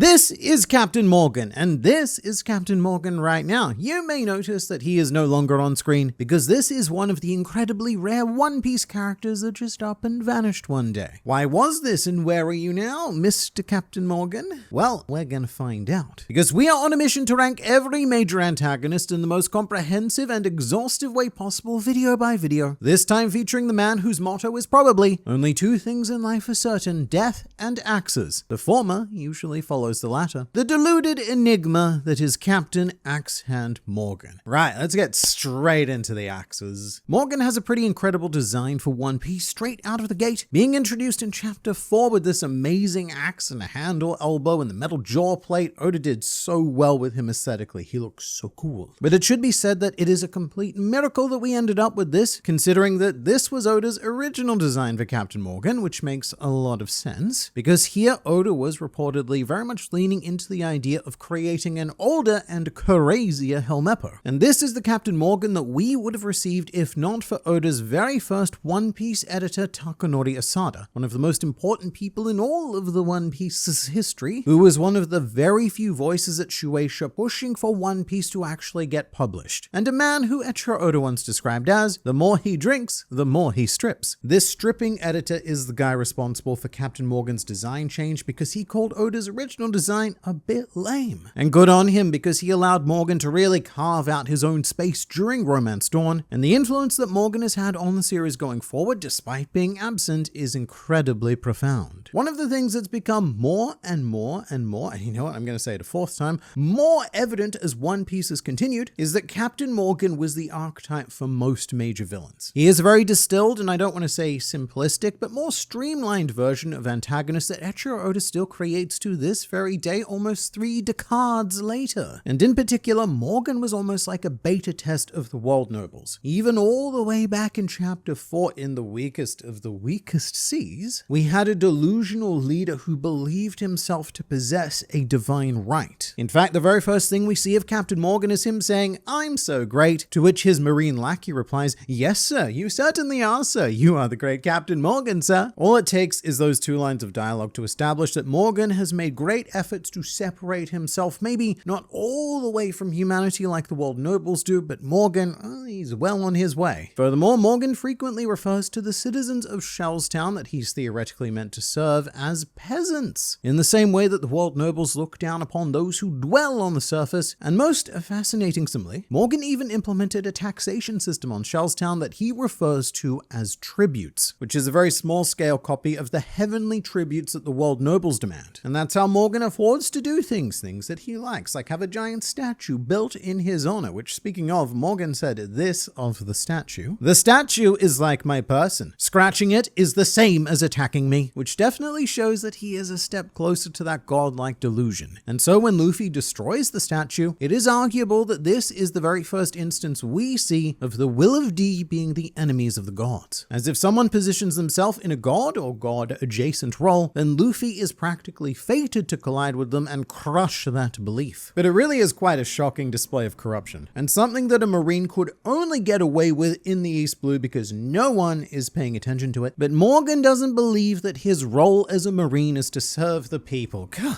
This is Captain Morgan, and this is Captain Morgan right now. You may notice that he is no longer on screen because this is one of the incredibly rare One Piece characters that just up and vanished one day. Why was this, and where are you now, Mr. Captain Morgan? Well, we're gonna find out. Because we are on a mission to rank every major antagonist in the most comprehensive and exhaustive way possible, video by video. This time featuring the man whose motto is probably, only two things in life are certain, death and axes. The former usually follows the latter. The deluded enigma that is Captain Axe-Hand Morgan. Right, let's get straight into the axes. Morgan has a pretty incredible design for One Piece straight out of the gate. Being introduced in chapter 4 with this amazing axe and a handle, elbow, and the metal jaw plate, Oda did so well with him aesthetically. He looks so cool. But it should be said that it is a complete miracle that we ended up with this, considering that this was Oda's original design for Captain Morgan, which makes a lot of sense, because here Oda was reportedly very much leaning into the idea of creating an older and crazier Helmeppo. And this is the Captain Morgan that we would have received if not for Oda's very first One Piece editor, Takanori Asada, one of the most important people in all of the One Piece's history, who was one of the very few voices at Shueisha pushing for One Piece to actually get published, and a man who Eiichiro Oda once described as, the more he drinks, the more he strips. This stripping editor is the guy responsible for Captain Morgan's design change because he called Oda's original design a bit lame. And good on him, because he allowed Morgan to really carve out his own space during Romance Dawn, and the influence that Morgan has had on the series going forward despite being absent is incredibly profound. One of the things that's become more and more and more, and you know what, I'm going to say it a fourth time, more evident as One Piece has continued, is that Captain Morgan was the archetype for most major villains. He is a very distilled, and I don't want to say simplistic, but more streamlined version of antagonists that Eiichiro Oda still creates to this very day, almost 3 decades later. And in particular, Morgan was almost like a beta test of the World Nobles. Even all the way back in chapter 4, in the weakest of the weakest seas, we had a delusional leader who believed himself to possess a divine right. In fact, the very first thing we see of Captain Morgan is him saying, "I'm so great," to which his marine lackey replies, "Yes, sir, you certainly are, sir. You are the great Captain Morgan, sir." All it takes is those 2 lines of dialogue to establish that Morgan has made great efforts to separate himself, maybe not all the way from humanity like the World Nobles do, but Morgan, he's well on his way. Furthermore, Morgan frequently refers to the citizens of Shellstown that he's theoretically meant to serve as peasants, in the same way that the World Nobles look down upon those who dwell on the surface. And most fascinating simply, Morgan even implemented a taxation system on Shellstown that he refers to as tributes, which is a very small-scale copy of the heavenly tributes that the World Nobles demand. And that's how Morgan affords to do things that he likes, like have a giant statue built in his honor, which, speaking of, Morgan said this of the statue: "The statue is like my person. Scratching it is the same as attacking me," which definitely shows that he is a step closer to that godlike delusion. And so when Luffy destroys the statue, it is arguable that this is the very first instance we see of the will of D being the enemies of the gods. As if someone positions themselves in a god or god-adjacent role, then Luffy is practically fated to collide with them and crush that belief. But it really is quite a shocking display of corruption, and something that a Marine could only get away with in the East Blue because no one is paying attention to it. But Morgan doesn't believe that his role as a Marine is to serve the people. God,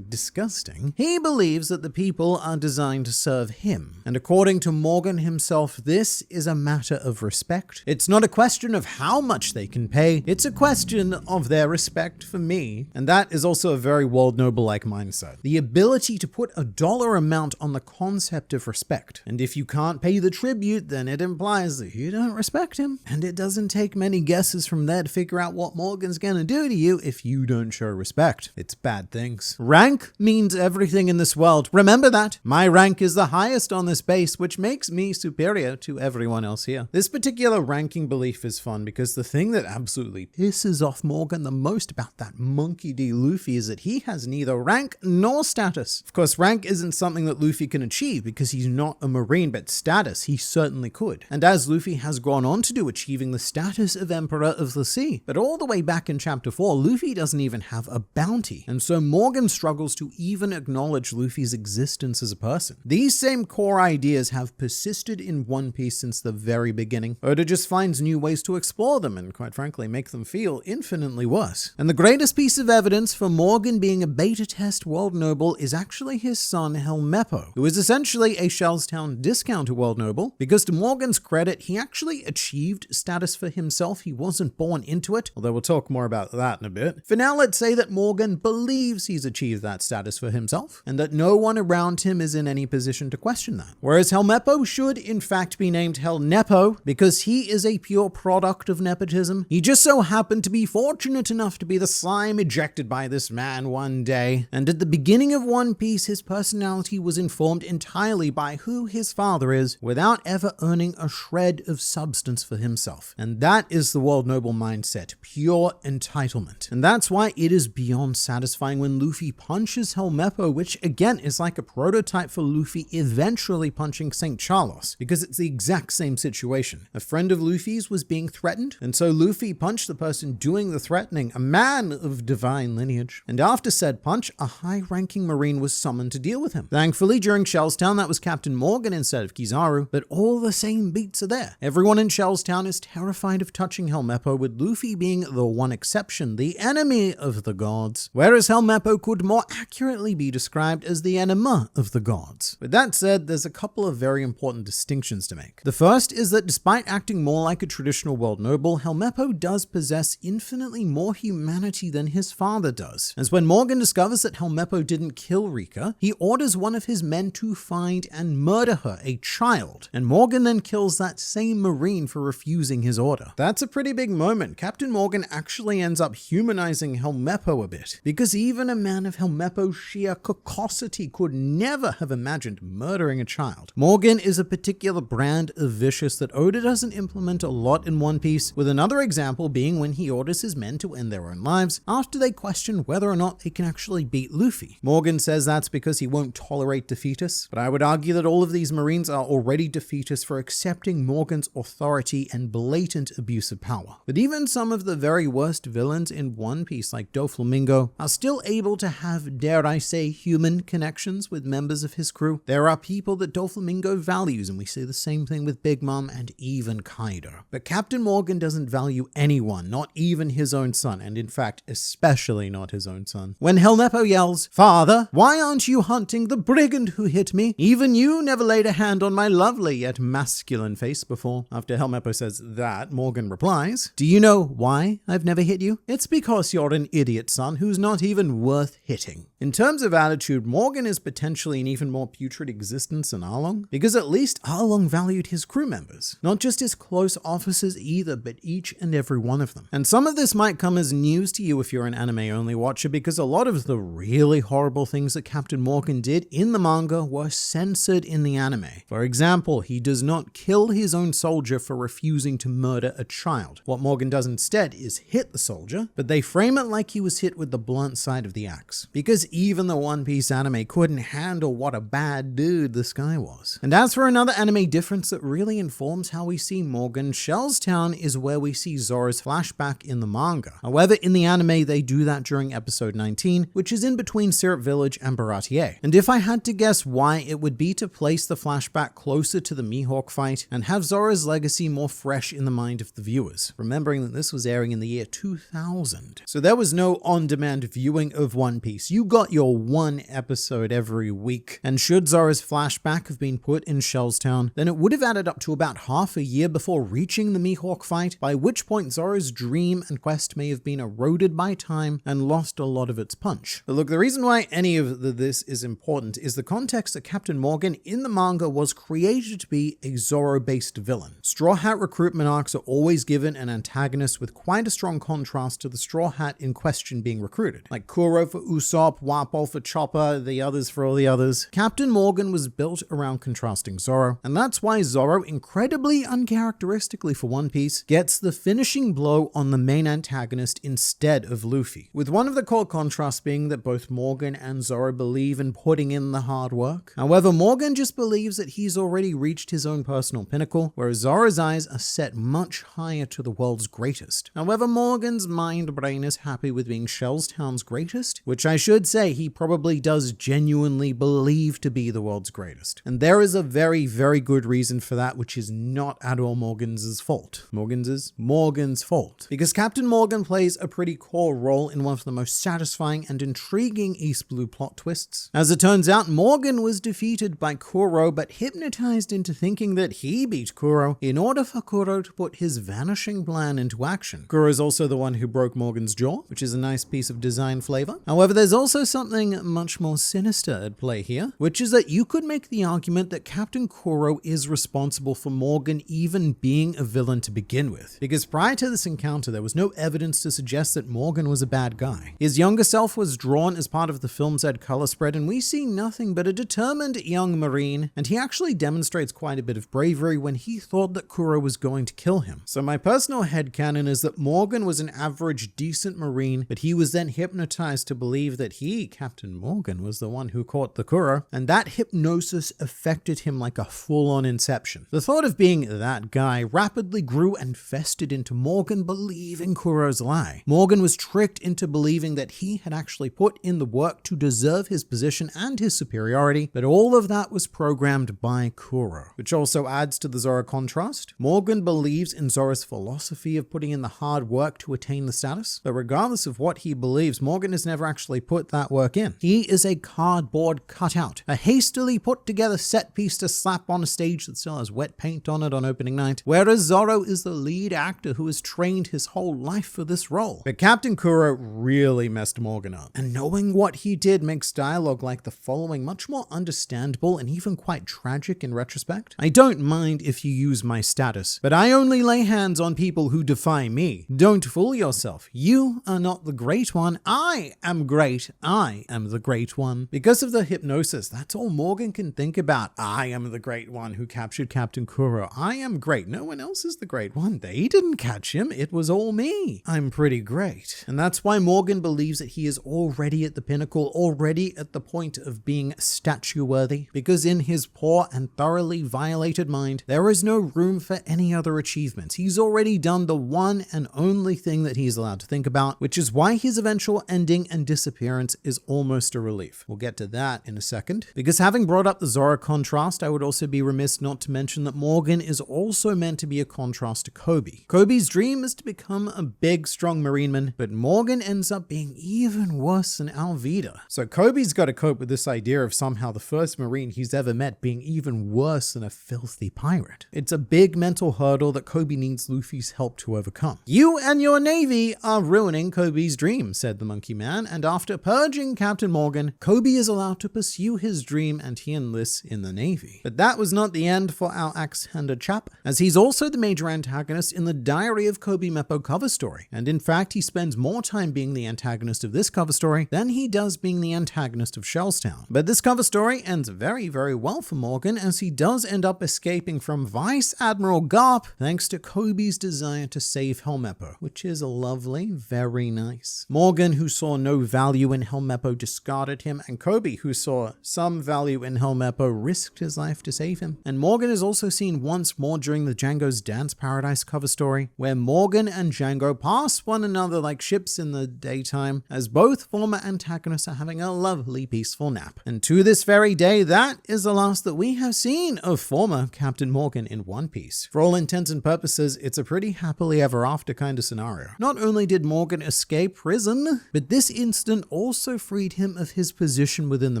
disgusting. He believes that the people are designed to serve him. And according to Morgan himself, this is a matter of respect. It's not a question of how much they can pay, it's a question of their respect for me. And that is also a very World Noble-like mindset. The ability to put a dollar amount on the concept of respect. And if you can't pay the tribute, then it implies that you don't respect him. And it doesn't take many guesses from there to figure out what Morgan's gonna do to you if you don't show respect. It's bad things. Rank means everything in this world. Remember that. My rank is the highest on this base, which makes me superior to everyone else here. This particular ranking belief is fun because the thing that absolutely pisses off Morgan the most about that Monkey D. Luffy is that he has neither rank nor status. Of course, rank isn't something that Luffy can achieve because he's not a Marine, but status he certainly could. And as Luffy has gone on to do, achieving the status of Emperor of the Sea. But all the way back in chapter 4, Luffy doesn't even have a bounty. And so Morgan struggles to even acknowledge Luffy's existence as a person. These same core ideas have persisted in One Piece since the very beginning. Oda just finds new ways to explore them and, quite frankly, make them feel infinitely worse. And the greatest piece of evidence for Morgan being a beta test world noble is actually his son Helmeppo, who is essentially a Shellstown discounter world noble, because to Morgan's credit, he actually achieved status for himself. He wasn't born into it, although we'll talk more about that in a bit. For now, let's say that Morgan believes he's achieved that status for himself, and that no one around him is in any position to question that. Whereas Helmeppo should in fact be named Helnepo, because he is a pure product of nepotism. He just so happened to be fortunate enough to be the slime ejected by this man one day, and at the beginning of One Piece, his personality was informed entirely by who his father is, without ever earning a shred of substance for himself. And that is the world noble mindset, pure entitlement. And that's why it is beyond satisfying when Luffy punches Helmeppo, which again is like a prototype for Luffy eventually punching St. Charlos, because it's the exact same situation. A friend of Luffy's was being threatened, and so Luffy punched the person doing the threatening, a man of divine lineage. And after said punch, a high-ranking Marine was summoned to deal with him. Thankfully, during Shellstown, that was Captain Morgan instead of Kizaru, but all the same beats are there. Everyone in Shellstown is terrified of touching Helmeppo, with Luffy being the one exception, the enemy of the gods, whereas Helmeppo could more accurately be described as the enema of the gods. With that said, there's a couple of very important distinctions to make. The first is that despite acting more like a traditional world noble, Helmeppo does possess infinitely more humanity than his father does, as when Morgan discovers that Helmeppo didn't kill Rika, he orders one of his men to find and murder her, a child, and Morgan then kills that same Marine for refusing his order. That's a pretty big moment. Captain Morgan actually ends up humanizing Helmeppo a bit, because even a man of Helmeppo's sheer cocosity could never have imagined murdering a child. Morgan is a particular brand of vicious that Oda doesn't implement a lot in One Piece, with another example being when he orders his men to end their own lives after they question whether or not they can actually beat Luffy. Morgan says that's because he won't tolerate defeatists, but I would argue that all of these Marines are already defeatists for accepting Morgan's authority and blatant abuse of power. But even some of the very worst villains in One Piece, like Doflamingo, are still able to have, dare I say, human connections with members of his crew. There are people that Doflamingo values, and we see the same thing with Big Mom and even Kaido. But Captain Morgan doesn't value anyone, not even his own son, and in fact, especially not his own son. When Helmeppo yells, "Father, why aren't you hunting the brigand who hit me? Even you never laid a hand on my lovely yet masculine face before." After Helmeppo says that, Morgan replies, "Do you know why I've never hit you? It's because you're an idiot son who's not even worth hitting." In terms of attitude, Morgan is potentially an even more putrid existence than Arlong, because at least Arlong valued his crew members, not just his close officers either, but each and every one of them. And some of this might come as news to you if you're an anime-only watcher, because a lot of the really horrible things that Captain Morgan did in the manga were censored in the anime. For example, he does not kill his own soldier for refusing to murder a child. What Morgan does instead is hit the soldier, but they frame it like he was hit with the blunt side of the axe, because even the One Piece anime couldn't handle what a bad dude this guy was. And as for another anime difference that really informs how we see Morgan, Shellstown is where we see Zoro's flashback in the manga. However, in the anime, they do that during episode 19, which is in between Syrup Village and Baratier. And if I had to guess why, it would be to place the flashback closer to the Mihawk fight and have Zoro's legacy more fresh in the mind of the viewers, remembering that this was airing in the year 2000. So there was no on-demand viewing of One Piece. You got your one episode every week. And should Zoro's flashback have been put in Shellstown, then it would have added up to about half a year before reaching the Mihawk fight, by which point Zoro's dream and quest may have been eroded by time and lost a lot of its punch. But look, the reason why any of this is important is the context that Captain Morgan in the manga was created to be a Zoro-based villain. Straw Hat recruitment arcs are always given an antagonist with quite a strong contrast to the Straw Hat in question being recruited, like Kuro for Usopp, Wapol for Chopper, the others for all the others. Captain Morgan was built around contrasting Zoro, and that's why Zoro, incredibly uncharacteristically for One Piece, gets the finishing blow on the main antagonist instead of Luffy, with one of the core contrasts being that both Morgan and Zoro believe in putting in the hard work. However, Morgan just believes that he's already reached his own personal pinnacle, whereas Zoro's eyes are set much higher to the world's greatest. However, Morgan's mind brain is happy with being Shellstown's greatest, which I should say he probably does genuinely believe to be the world's greatest. And there is a very, very good reason for that, which is not at all Morgan's fault. Morgan's fault. Because Captain Morgan plays a pretty core role in one of the most satisfying and intriguing East Blue plot twists. As it turns out, Morgan was defeated by Kuro, but hypnotized into thinking that he beat Kuro in order for Kuro to put his vanishing plan into action. Kuro is also the one who broke Morgan's jaw, which is a nice piece of design flavor. However, there's also something much more sinister at play here, which is that you could make the argument that Captain Kuro is responsible for Morgan even being a villain to begin with. Because prior to this encounter, there was no evidence to suggest that Morgan was a bad guy. His younger self was drawn as part of the film's color spread, and we see nothing but a determined young Marine, and he actually demonstrates quite a bit of bravery when he thought that Kuro was going to kill him. So my personal headcanon is that Morgan was an average, decent Marine, but he was then hypnotized to believe that he, Captain Morgan, was the one who caught the Kuro, and that hypnosis affected him like a full-on inception. The thought of being that guy rapidly grew and festered into Morgan believing Kuro's lie. Morgan was tricked into believing that he had actually put in the work to deserve his position and his superiority, but all of that was programmed by Kuro, which also adds to the Zora contrast. Morgan believes in Zora's philosophy of putting in the hard work to attain the status, but regardless of what he believes, Morgan has never actually put that work in. He is a cardboard cutout, a hastily put together set piece to slap on a stage that still has wet paint on it on opening night, whereas Zoro is the lead actor who has trained his whole life for this role. But Captain Kuro really messed Morgan up, and knowing what he did makes dialogue like the following much more understandable and even quite tragic in retrospect. I don't mind if you use my status, but I only lay hands on people who defy me. Don't fool yourself. You are not the great one. I am great. I am the great one. Because of the hypnosis, that's all Morgan can think about. I am the great one who captured Captain Kuro. I am great. No one else is the great one. They didn't catch him. It was all me. I'm pretty great. And that's why Morgan believes that he is already at the pinnacle, already at the point of being statue-worthy, because in his poor and thoroughly violated mind, there is no room for any other achievements. He's already done the one and only thing that he's allowed to think about, which is why his eventual ending and disappearance is almost a relief. We'll get to that in a second. Because having brought up the Zora contrast, I would also be remiss not to mention that Morgan is also meant to be a contrast to Kobe. Kobe's dream is to become a big, strong Marineman, but Morgan ends up being even worse than Alvida. So Kobe's got to cope with this idea of somehow the first Marine he's ever met being even worse than a filthy pirate. It's a big mental hurdle that Kobe needs Luffy's help to overcome. You and your navy are ruining Kobe's dream, said the Monkey Man, and after purging Captain Morgan, Kobe is allowed to pursue his dream and he enlists in the navy. But that was not the end for our axe-handed chap, as he's also the major antagonist in the Diary of Kobe Meppo cover story, and in fact he spends more time being the antagonist of this cover story than he does being the antagonist of Shellstown. But this cover story ends very, very well for Morgan, as he does end up escaping from Vice Admiral Garp thanks to Kobe's desire to save Helmeppo, which is lovely, very nice. Morgan, who saw no value in Helmeppo, discarded him, and Kobe, who saw some value in Helmeppo, risked his life to save him. And Morgan is also seen once more during the Django's Dance Paradise cover story, where Morgan and Django pass one another like ships in the daytime, as both former antagonists are having a lovely peaceful nap. And to this very day, that is the last that we have seen of former Captain Morgan in One Piece. For all intents and purposes, it's a pretty happily ever after kind of scenario. Not only did Morgan escape prison, but this incident also freed him of his position within the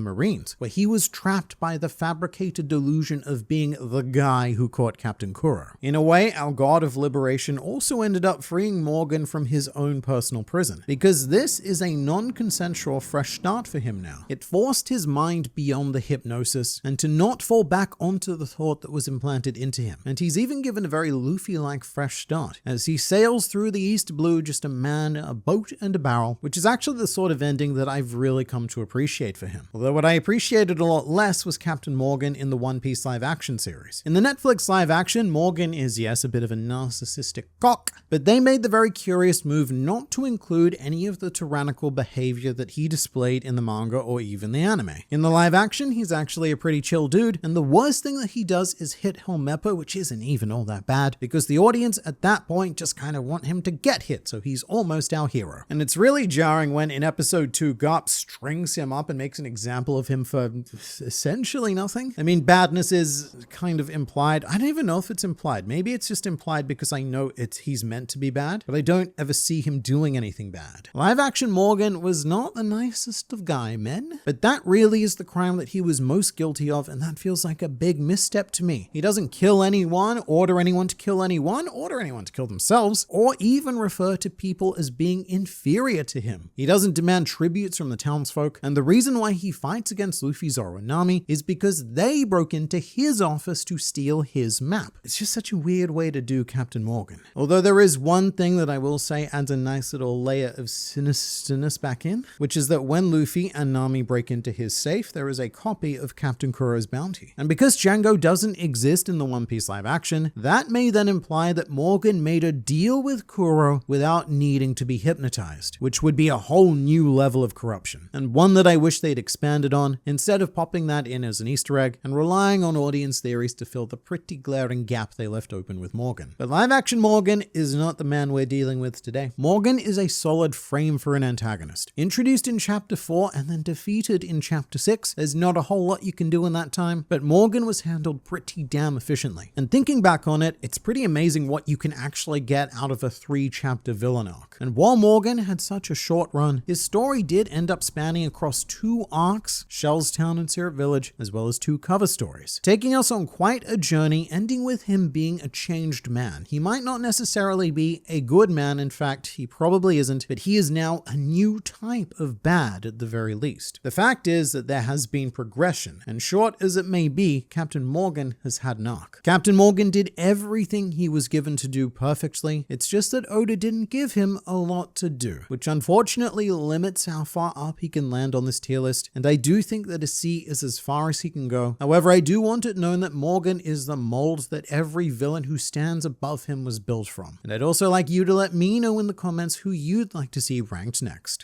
Marines, where he was trapped by the fabricated delusion of being the guy who caught Captain Kuro. In a way, our god of liberation also ended up freeing Morgan from his own personal prison, because this is a non-consensual fresh start for him now. It forced his mind beyond the hypnosis and to not fall back onto the thought that was implanted into him. And he's even given a very Luffy-like fresh start, as he sails through the East Blue just a man, a boat, and a barrel, which is actually the sort of ending that I've really come to appreciate for him. Although what I appreciated a lot less was Captain Morgan in the One Piece live action series. In the Netflix live action, Morgan is, yes, a bit of a narcissistic cock, but they made the very curious move not to include any of the tyrannical behavior that he displayed in the manga or even the anime. In the live action, he's actually a pretty chill dude, and the worst thing that he does is hit Helmeppo, which isn't even all that bad, because the audience at that point just kind of want him to get hit, so he's almost our hero. And it's really jarring when in episode 2, Garp strings him up and makes an example of him for essentially nothing. I mean, badness is kind of implied. I don't even know if it's implied. Maybe it's just implied because I know he's meant to be bad, but I don't ever see him doing anything bad. Live action Morgan was not the nicest of guy men, but that really is the crime that he was most guilty of, and that feels like a big misstep to me. He doesn't kill anyone, order anyone to kill anyone, order anyone to kill themselves, or even refer to people as being inferior to him. He doesn't demand tributes from the townsfolk, and the reason why he fights against Luffy, Zoro, and Nami is because they broke into his office to steal his map. It's just such a weird way to do Captain Morgan. Although there is one thing that I will say adds a nice little layer of sinisterness back in, which is that when Luffy and Nami break into his safe, there is a copy of Captain Kuro's bounty. And because Django doesn't exist in the One Piece live action, that may then imply that Morgan made a deal with Kuro without needing to be hypnotized, which would be a whole new level of corruption, and one that I wish they'd expanded on instead of popping that in as an Easter egg and relying on audience theories to fill the pretty glaring gap they left open with Morgan. But live action Morgan is not the man we're dealing with today. Morgan is a solid frame for an antagonist. Introduced in chapter 4 and then defeated in chapter 6, there's not a whole lot you can do in that time, but Morgan was handled pretty damn efficiently. And thinking back on it, it's pretty amazing what you can actually get out of a 3-chapter villain arc. And while Morgan had such a short run, his story did end up spanning across 2 arcs, Shellstown and Syrup Village, as well as 2 cover stories, taking us on quite a journey, ending with him being a changed man. He might not necessarily be a good man, in fact, he probably isn't, but he is now a new type of bad at the very least. The fact is that there has been progression, and short as it may be, Captain Morgan has had an arc. Captain Morgan did everything he was given to do perfectly. It's just that Oda didn't give him a lot to do, which unfortunately limits how far up he can land on this tier list, and I do think that a C is as far as he can go. However, I do want it known that Morgan is the mold that every villain who stands above him was built from. And I'd also like you to let me know in the comments who you'd like to see ranked next.